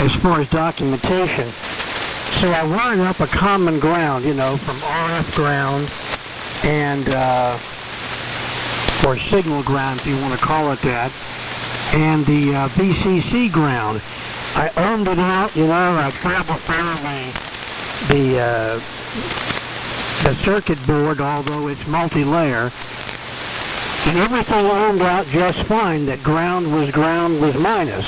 as far as documentation. So I wired up a common ground, you know, from RF ground and, or signal ground if you want to call it that, and the VCC ground. I ohmed it out, you know, I traveled through the circuit board, although it's multi-layer, and everything ohmed out just fine. That ground was minus.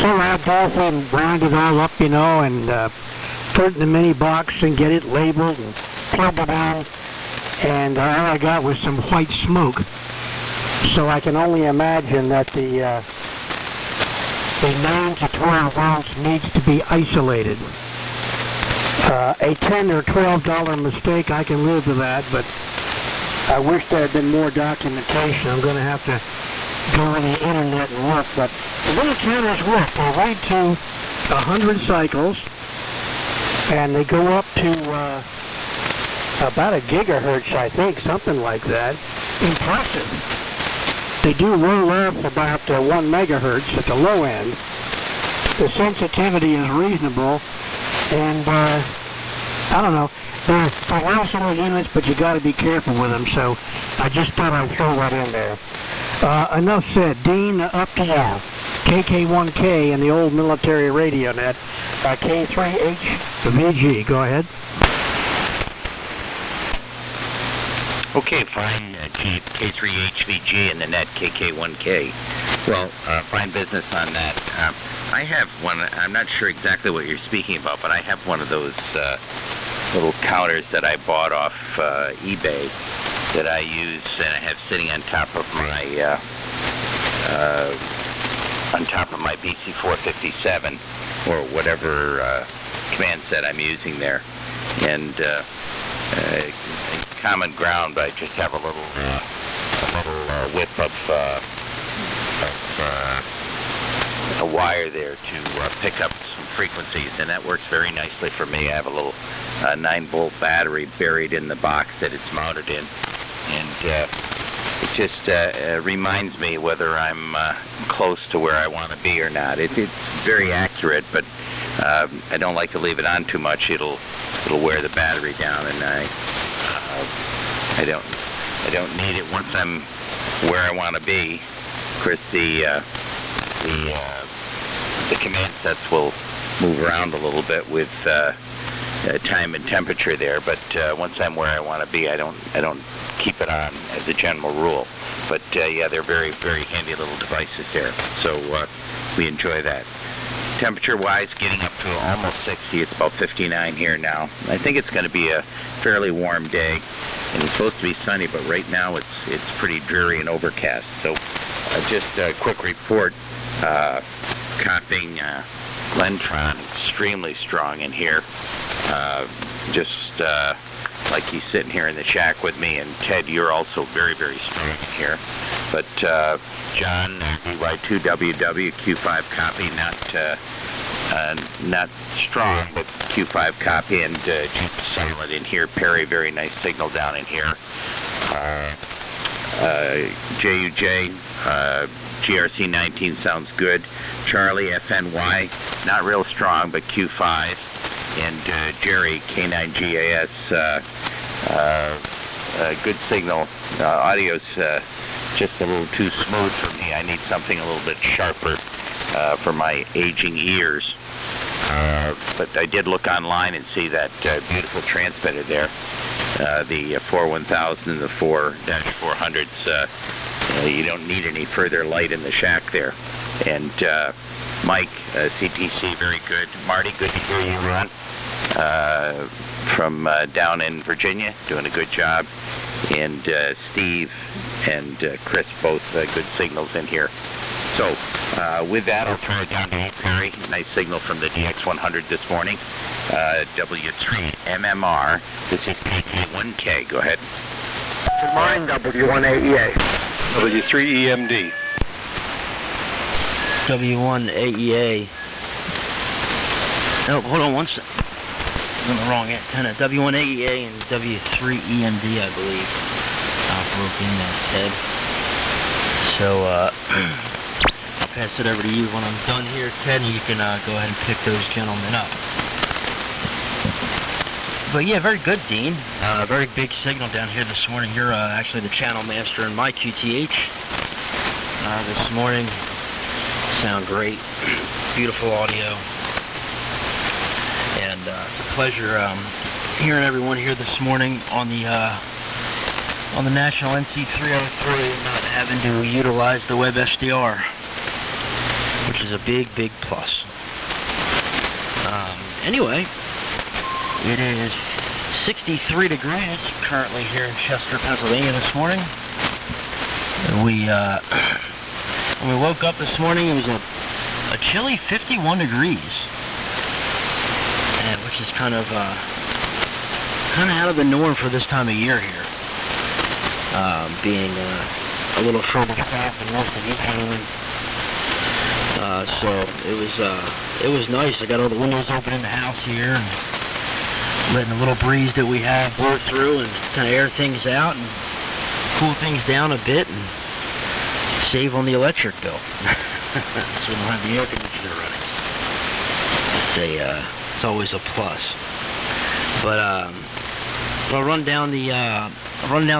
So I both and wound it all up, you know, and put it in the mini box and get it labeled and plug it on, and all I got was some white smoke. So I can only imagine that the 9 to 12 volts needs to be isolated. A $10 or $12 mistake, I can live with that, but I wish there had been more documentation. I'm going to have to go on the internet and look, but the little counters work. They read to 100 cycles, and they go up to about a gigahertz, I think, something like that. Impressive. They do roll off about 1 megahertz at the low end. The sensitivity is reasonable, and I don't know. They're nice little units, but you got to be careful with them. So I just thought I'd throw that in there. Enough said. Dean, up to you. KK1K and the old military radio net. K3HVG. Go ahead. Okay, fine. K3HVG and the net KK1K. Well, fine business on that. I have one. I'm not sure exactly what you're speaking about, but I have one of those little counters that I bought off eBay that I use and I have sitting on top of my BC457 or whatever command set I'm using there, and common ground. I just have a little whip of a wire there to pick up some frequencies, and that works very nicely for me. I have a little 9-volt battery buried in the box that it's mounted in, and it just reminds me whether I'm close to where I want to be or not. It's very accurate, but I don't like to leave it on too much. It'll wear the battery down, and I don't need it once I'm where I want to be. Of course, the command sets will move around a little bit with time and temperature there, but once I'm where I want to be, I don't keep it on as a general rule. But yeah, they're very, very handy little devices there. So we enjoy that. Temperature-wise, getting up to almost 60. It's about 59 here now. I think it's going to be a fairly warm day, and it's supposed to be sunny, but right now it's pretty dreary and overcast. So just a quick report. Copying Glentron, extremely strong in here. Just like he's sitting here in the shack with me, and Ted, you're also very, very strong in here. But John, DY2WW, Q5 copy, not strong, but Q5 copy, and silent in here. Perry, very nice signal down in here. JUJ, GRC19 sounds good. Charlie, FNY, not real strong, but Q5. And Jerry, K9GAS, good signal. Audio's just a little too smooth for me. I need something a little bit sharper for my aging ears. But I did look online and see that beautiful transmitter there, the 41000 and the 4-400s. You don't need any further light in the shack there. And Mike, CTC, very good. Marty, good to hear you run. From down in Virginia, doing a good job. And Steve and Chris, both good signals in here. So with that, I'll turn it down to you, Perry. Nice signal from the DX100 this morning. W3MMR. This is KK1K. Go ahead. Good morning, W1AEA. W3EMD. W1AEA. No, hold on one second. I'm on the wrong antenna. W1AEA and W3EMD, I believe. I broke in that, Ted. So, I'll pass it over to you when I'm done here, Ted, and you can go ahead and pick those gentlemen up. But yeah, very good, Dean. Very big signal down here this morning. You're actually the channel master in my QTH this morning. Sound great. Beautiful audio. And it's a pleasure hearing everyone here this morning on the National NC303 and not having to utilize the Web SDR, which is a big, big plus. Anyway, it is 63 degrees currently here in Chester, Pennsylvania this morning. And when we woke up this morning, it was a chilly 51 degrees, and which is kind of out of the norm for this time of year here. Being a little further south than most of East England. So it was nice. I got all the windows open in the house here and letting the little breeze that we have blow through and kind of air things out and cool things down a bit and save on the electric bill. So we don't have the air conditioner running. It's always a plus. But I'll run down the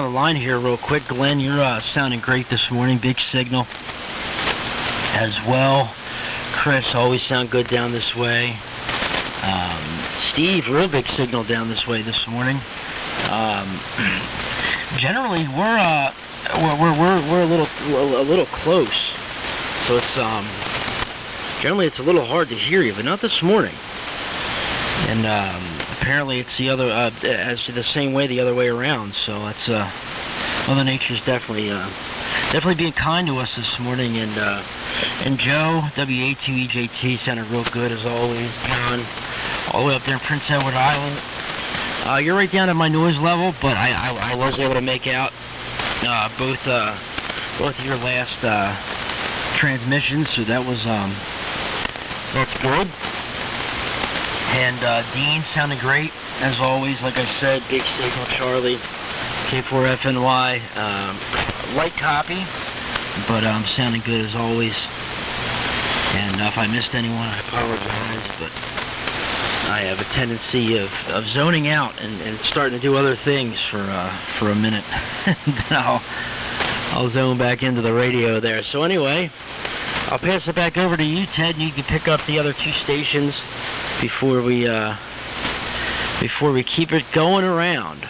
line here real quick. Glenn, you're sounding great this morning. Big signal as well. Chris, always sound good down this way. Steve, real big signal down this way this morning. Generally, we're a little close, so it's generally it's a little hard to hear you, but not this morning. And apparently it's the other as the same way the other way around. So it's Mother Nature's definitely being kind to us this morning. And Joe, WA2EJT, sounded real good as always. John, all the way up there in Prince Edward Island. You're right down at my noise level, but I was able to make out both of your last transmissions, so that was that's good. And Dean sounded great as always. Like I said, big signal, Charlie, K4FNY, light copy, but sounding good as always. And if I missed anyone, I apologize, but I have a tendency of zoning out and starting to do other things for a minute. Then I'll zone back into the radio there. So anyway, I'll pass it back over to you, Ted, and you can pick up the other two stations before we keep it going around.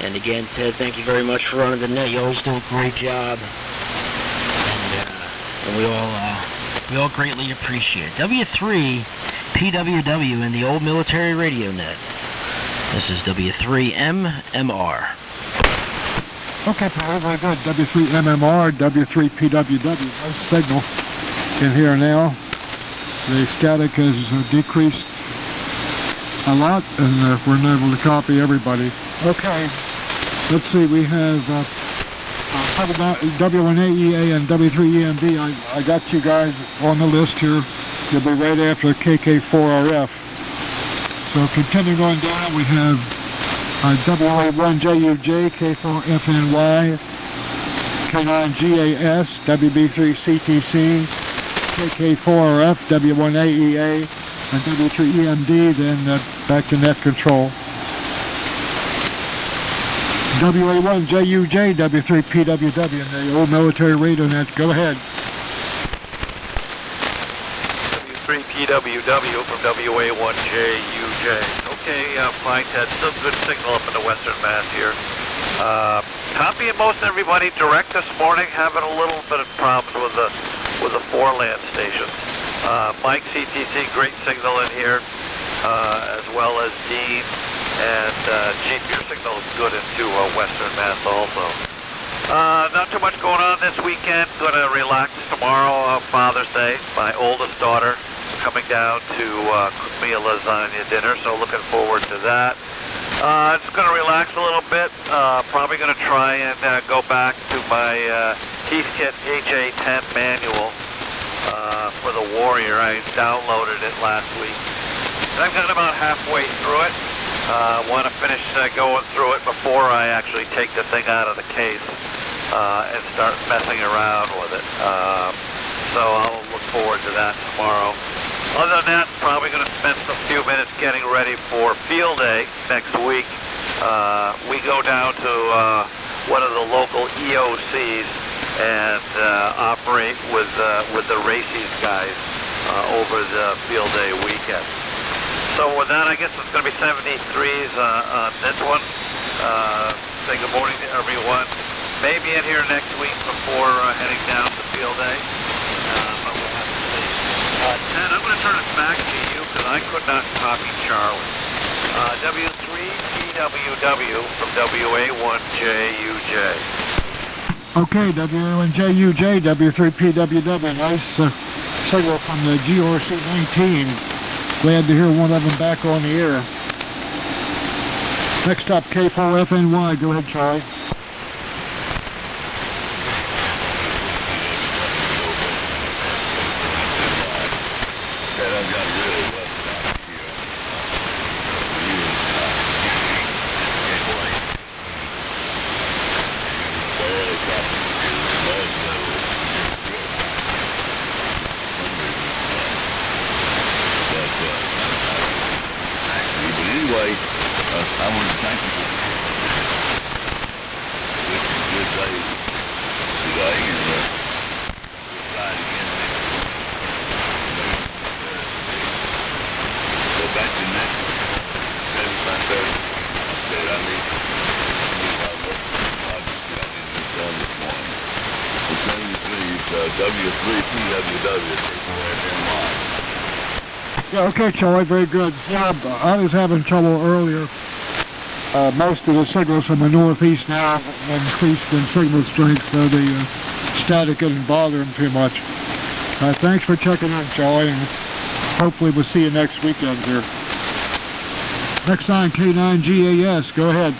And again, Ted, thank you very much for running the net. You always do a great job, and we all greatly appreciate it. W3 PWW in the old military radio net. This is W3MMR. Okay, Paul, very good. W3MMR, W3PWW. Nice signal in here now. The static has decreased a lot, and we're not able to copy everybody. Okay, let's see, we have W1AEA and W3EMB. I got you guys on the list here. You'll be right after KK4RF. So continuing on down, we have WA1JUJ, K4FNY, K9GAS, WB3CTC, KK4RF, W1AEA, and W3EMD, then back to net control. WA1JUJ, W3PWW, and the old military radio net. Go ahead. W3PWW from WA1JUJ. Okay, fine, Ted. Still good signal up in the Western Mass here. Copying most everybody direct this morning. Having a little bit of problems with the four-land stations. Mike CTC, great signal in here, as well as Dean. And Chief, your signal is good into Western Mass also. Not too much going on this weekend. Going to relax tomorrow, Father's Day. My oldest daughter coming down to cook me a lasagna dinner, so looking forward to that. Just going to relax a little bit. Probably going to try and go back to my Heathkit HA10 manual for the Warrior. I downloaded it last week. And I've got about halfway through it. Want to finish going through it before I actually take the thing out of the case and start messing around with it. So I'll look forward to that tomorrow. Other than that, probably going to spend a few minutes getting ready for field day next week. We go down to one of the local EOCs and operate with the Races guys over the field day weekend. So with that, I guess it's going to be 73s on this one. Say good morning to everyone. Maybe in here next week before heading down to field day. But we'll have to see. Ted, I'm going to turn it back to you because I could not copy Charlie. W3PWW from WA1JUJ. Okay, WA1JUJ, W3PWW. Nice signal from the GRC-19. Glad to hear one of them back on the air. Next up, K4FNY. Go ahead, Charlie. Yeah, okay, Charlie, very good. Yeah, I was having trouble earlier. Most of the signals from the northeast now have increased in signal strength, so the static isn't bothering too much. Thanks for checking in, Charlie, and hopefully we'll see you next weekend here. Next on K9GAS, go ahead.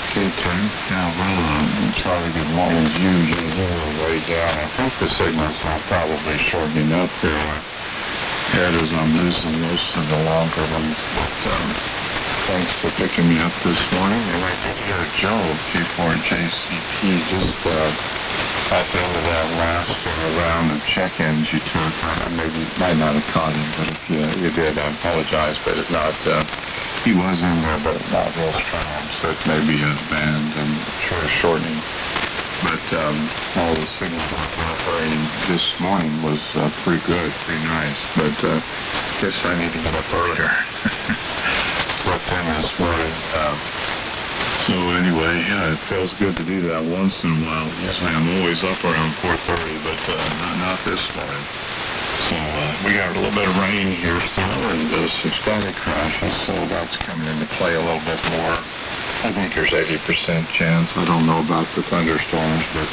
Okay, Tim. Now, Charlie, good morning. It's usually way down. I think the signal's not probably shortening up there. Head as I'm losing most of the longer ones. But thanks for picking me up this morning. And I think you're Joe, K4JCT, just at the end of that last round of check-ins you took. I maybe might not have caught him, but if you did, I apologize. But if not, he was in there, but not real strong. So it may be a band and shortening. But all the signals operating this morning was pretty good, pretty nice. But guess I need to get up earlier. Slept in this morning. So anyway, yeah, it feels good to do that once in a while. Usually I'm always up around 4:30, but not this morning. So we got a little bit of rain here still, and some static crashes, so that's coming into play a little bit more. I think there's 80% chance. I don't know about the thunderstorms, but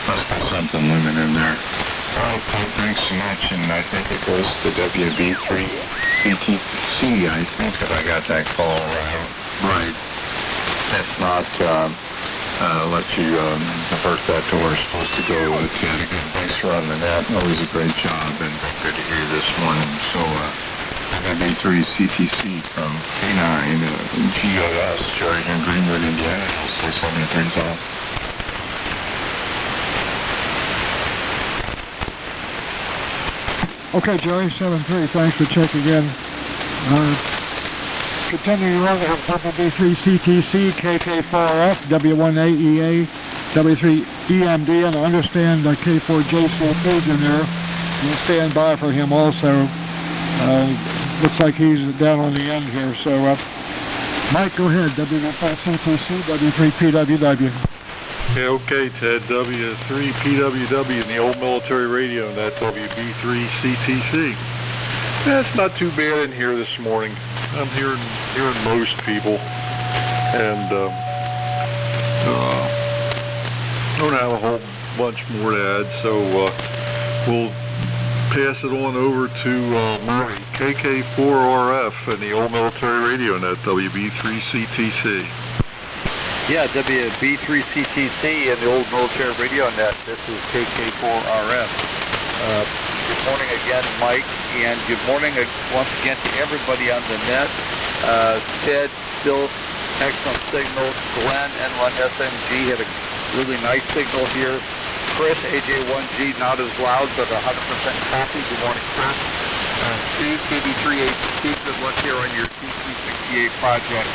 must be something living in there. All right, Pete, thanks so much, and I think it goes to WB3CTC, I think, if I got that call right. Right. If not, let you divert that to where it's supposed to go. Ted, again, thanks for running that. Always a great job, and good to hear you this morning. So, WB3CTC from K9 GOS, Georgia and Greenwood, Indiana. I'll say 73's off. Okay, Joey, 7-3. Thanks for checking in. Continuing on, we have WB3CTC, KK4F, W1AEA, W3EMD, and I understand K4JCP's in there. We'll stand by for him also. Looks like he's down on the end here. So, Mike, go ahead. W3CTC, W3PWW. Okay, Ted. W3PWW in the old military radio, and that's WB3CTC. It's not too bad in here this morning. I'm hearing most people, and don't have a whole bunch more to add, so we'll pass it on over to Murray, KK4RF and the old military radio net, WB3CTC. Yeah, WB3CTC and the old military radio net. This is KK4RF. Good morning again, Mike, and good morning once again to everybody on the net. Ted, still excellent signal. Glenn, N1SMG, had a really nice signal here. Chris, AJ1G, not as loud, but 100% copy. Good morning, Chris. Steve, KB3HC, good luck here on your TC68 project.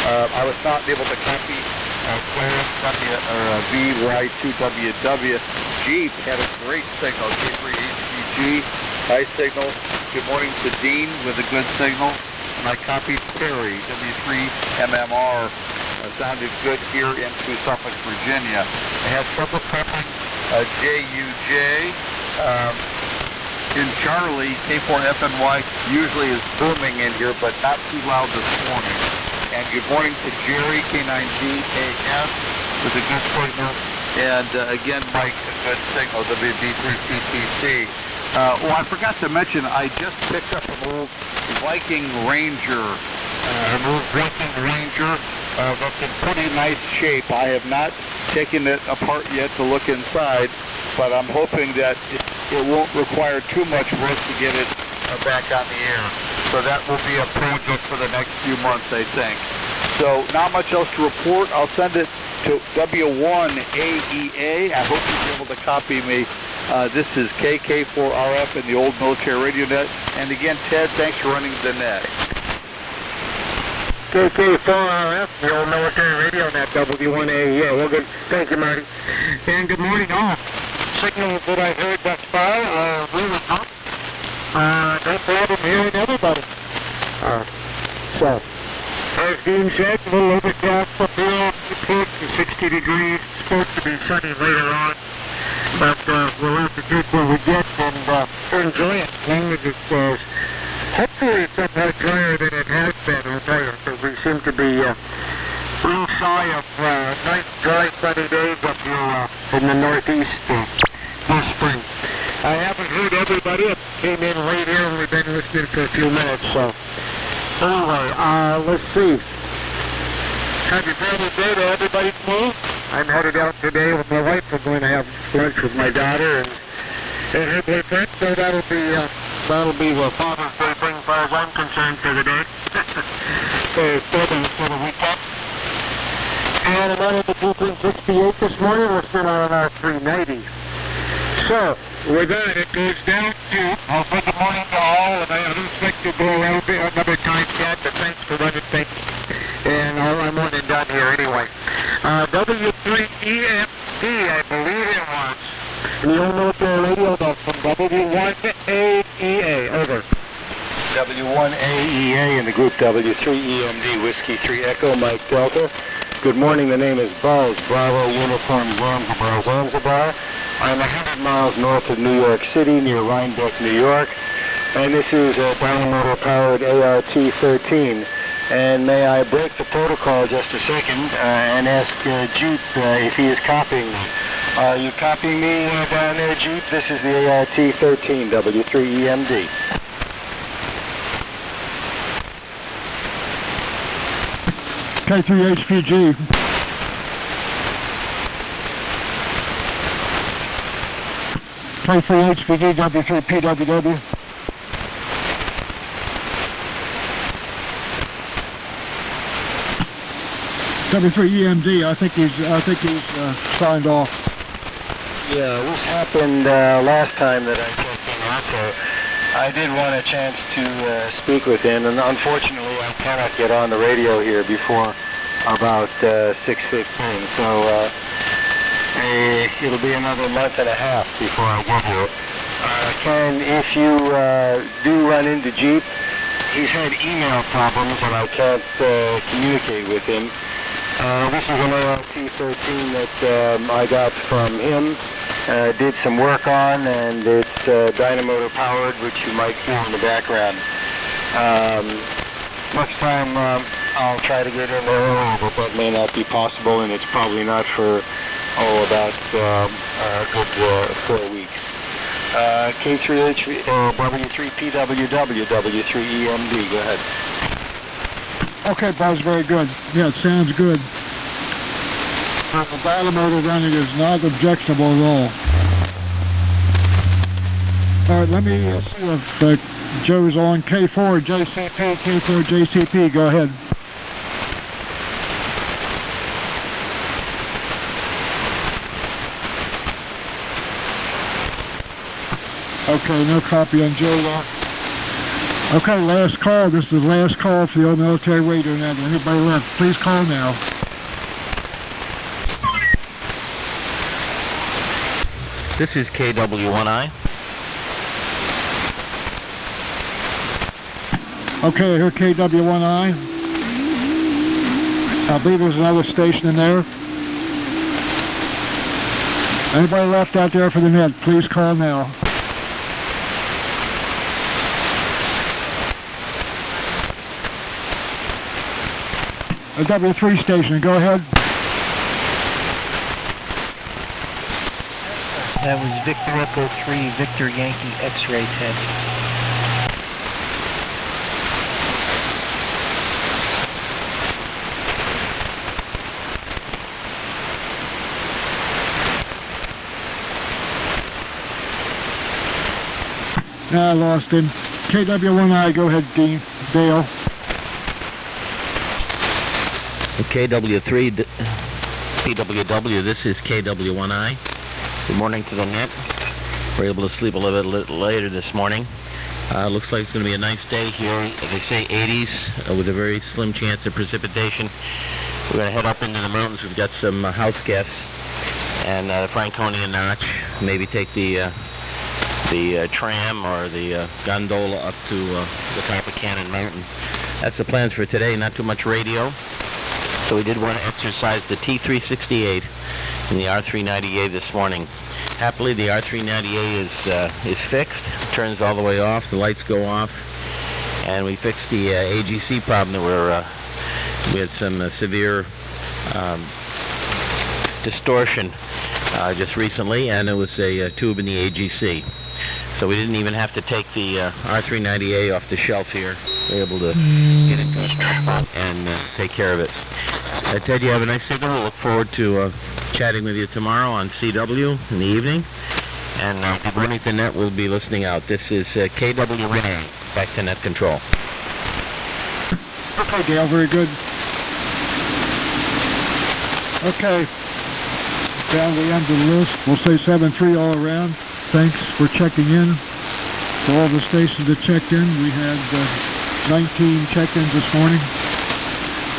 I was not able to copy Clarence VY2WW. Jeep had a great signal, K3HCG, high signal. Good morning to Dean with a good signal. And I copied Perry, W3MMR. Sounded good here into Suffolk, Virginia. I had trouble copying JUJ. In Charlie, K4FNY usually is booming in here, but not too loud this morning. And good morning to Jerry, K9GAS, with a good signal. And again, Mike, a good signal, WB3CTC. I forgot to mention, I just picked up an old Viking Ranger, that's in pretty nice shape. I have not taken it apart yet to look inside, but I'm hoping that it won't require too much work to get it back on the air. So that will be a project for the next few months, I think. So not much else to report. I'll send it to W1AEA. I hope you'll be able to copy me. This is KK4RF in the old military radio net. And again, Ted, thanks for running the net. KK4RF, the old military radio net, W1AEA. Well, good. Thank you, Marty. And good morning, all. Signals that I've heard thus far are really good. No problem hearing everybody. So, as Dean said, a little overcast up here, close to 60 degrees. It's supposed to be sunny later on. But we'll have to take what we get and enjoy it. As long as it's hopefully somewhat drier than it has been out there, because we seem to be real shy of nice, dry, sunny days up here in the Northeast this spring. I haven't heard everybody. It came in late here and we've been listening for a few minutes, so. Anyway, let's see. Happy Father's Day to everybody tomorrow. I'm headed out today with my wife. We're going to have lunch with my daughter and her boyfriend, so that'll be what Father's Day thing as far as I'm concerned for the day. So for the weekend. And I'm out of the 2.68 this morning. We're still on our 390. So, with that, it goes down to, good morning to all, and I don't expect to go around another time yet, but thanks for running things. And I'm more than done here anyway. W3EMD, I believe it was. The old military radio, that's from W1AEA, over. W1AEA in the group W3EMD, Whiskey 3 Echo, Mike Delta. Good morning, the name is Buzz, Bravo Uniform Zanzibar, Zanzibar. I'm 100 miles north of New York City, near Rhinebeck, New York. And this is a dynamotor-powered ART-13. And may I break the protocol just a second and ask Jeep if he is copying me. Are you copying me down there, Jeep? This is the ART-13, W3EMD. K3HPG. K3HPG, W3PWW. W3EMD, I think he's signed off. Yeah, this happened last time that I checked in also. I did want a chance to speak with him, and unfortunately I cannot get on the radio here before about 6:15, so it'll be another month and a half before I get here. Ken, if you do run into Jeep, he's had email problems and I can't communicate with him. This is an ART-13 that I got from him, did some work on, and it's dynamotor powered, which you might hear in the background. Next time I'll try to get in there, but that may not be possible, and it's probably not for, about a good 4 weeks. W3PWW, W3EMD, go ahead. Okay, Buzz, very good. Yeah, it sounds good. The dynamotor running is not objectionable at all. All right, let me see if Joe's on. K4JCP, K4JCP, go ahead. Okay, no copy on Joe Law. Okay, last call. This is the last call for the Old Military Radio Net. Anybody left, please call now. This is KW1I. Okay, I hear KW1I. I believe there's another station in there. Anybody left out there for the net, please call now. A W3 station, go ahead. That was Victor Echo 3, Victor Yankee X-ray test. No, I lost him. KW1I, go ahead, Dean. Dale. KW3 PWW, this is KW1I. Good morning to the net. We're able to sleep a little bit later this morning. Looks like it's going to be a nice day here. As they say, 80s with a very slim chance of precipitation. We're going to head up into the mountains. We've got some house guests and the Franconian Notch. Maybe take the tram or the gondola up to the top of Cannon Mountain. That's the plans for today. Not too much radio. So we did want to exercise the T368 and the R390A this morning. Happily, the R390A is fixed. Turns all the way off. The lights go off, and we fixed the AGC problem that we had some severe distortion just recently, and it was a tube in the AGC. So we didn't even have to take the R390A off the shelf here. We were able to get it and take care of it. Ted, you have a nice signal. We'll look forward to chatting with you tomorrow on CW in the evening. And good morning to net. We'll be listening out. This is KW1I. Back to net control. Okay, Dale, very good. Okay. Down the end of the list, we'll say 7-3 all around. Thanks for checking in. To all the stations that checked in, we had 19 check-ins this morning.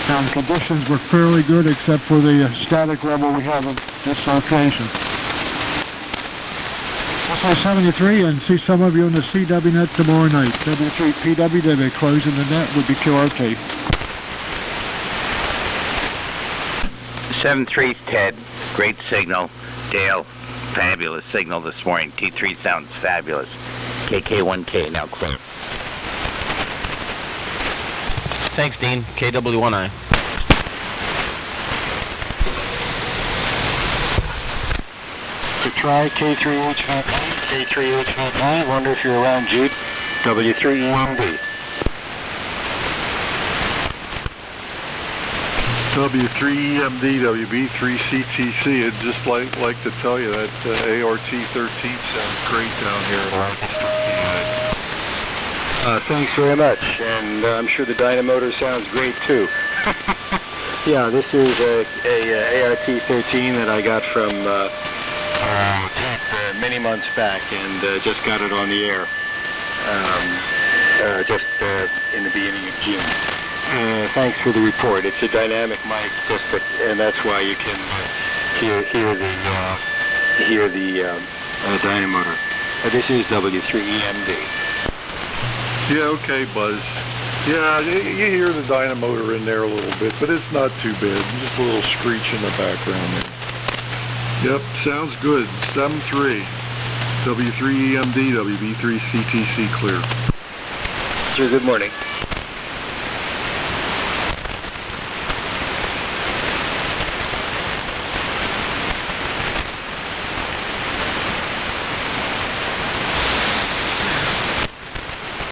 And conditions were fairly good except for the static level we have at this location. We'll say 73 and see some of you on the CW net tomorrow night. W3PWW closing the net would be QRT. 7-3, Ted. Great signal. Dale, fabulous signal this morning. T3 sounds fabulous. KK1K, now clear. Thanks, Dean. KW1I. To try K3H9, wonder if you're around, Jude. W3EMD. W3EMD, WB3CTC. I'd just like to tell you that ART13 sounds great down here. Thanks very much, and I'm sure the Dynamotor sounds great too. Yeah, this is a ART13 that I got from many months back, and just got it on the air just in the beginning of June. Thanks for the report. It's a dynamic mic, and that's why you can hear the Dynamotor. This is W3EMD. Yeah, okay, Buzz. Yeah, you hear the Dynamotor in there a little bit, but it's not too bad. Just a little screech in the background there. Yep, sounds good. 7-3. W3EMD, WB3CTC clear. Sir, good morning.